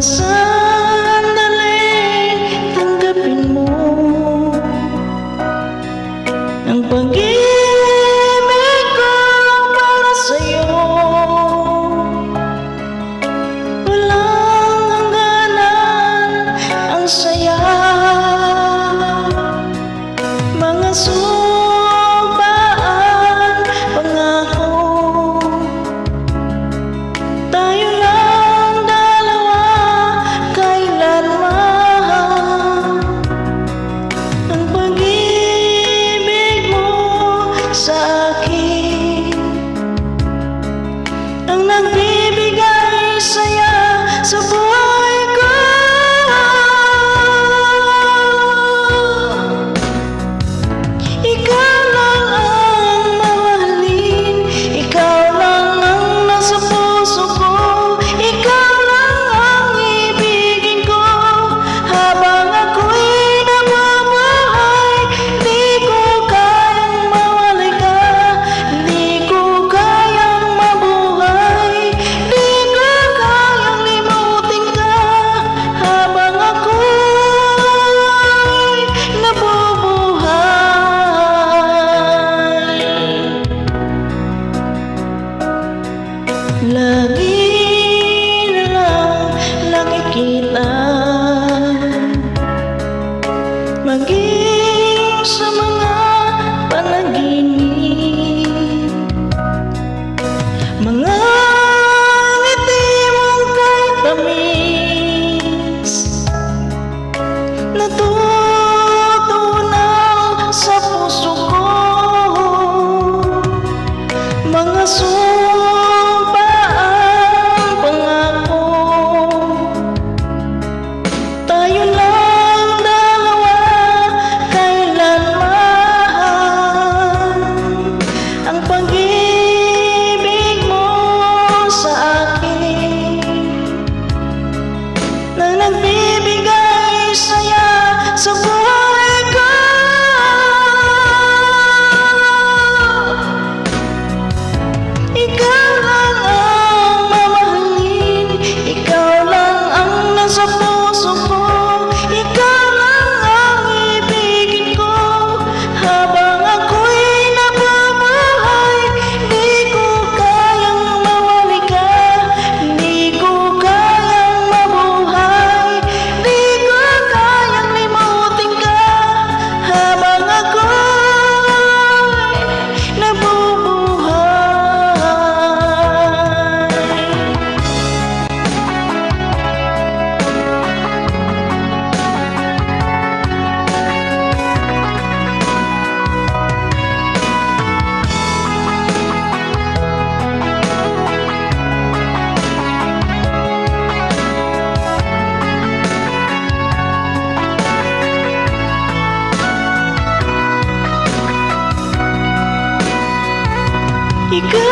sandaling tanggapin mo ang pag-ibig ko para sa'yo. Walang hangganan ang saya, mga sumpaan, pangako. Tayo lang dalawa, kailanman. Ang pag-ibig mo sa akin ang nagbibigay saya sa buhay ko. Ikaw lang ang mamahalin, ikaw lang ang nasa puso ko, ikaw lang ang ibigin ko. Habang ako'y nabubuhay, di ko kayang mawalay ka, di ko kayang mabuhay, di ko kayang limutin ka. Habang ako'y nabubuhay, lagi na lang nakikita, maging sa mga panaginip, mga ngiti mong kay tamis, natutunaw sa puso ko, mga sumpaan, pangako. Tayo lang dalawa, kailanman. Ang pag-ibig mo sa akin na nagbibigay saya sa buhay ko. Ikaw lang ang mamahalin, ikaw lang ang nasa puso ko, ikaw lang ang ibigin ko. Habang ako'y nabubuhay, di ko kayang mawalay ka, di ko kayang mabuhay, di ko kayang limutin ka. Habang ako'y nabubuhay. Ikaw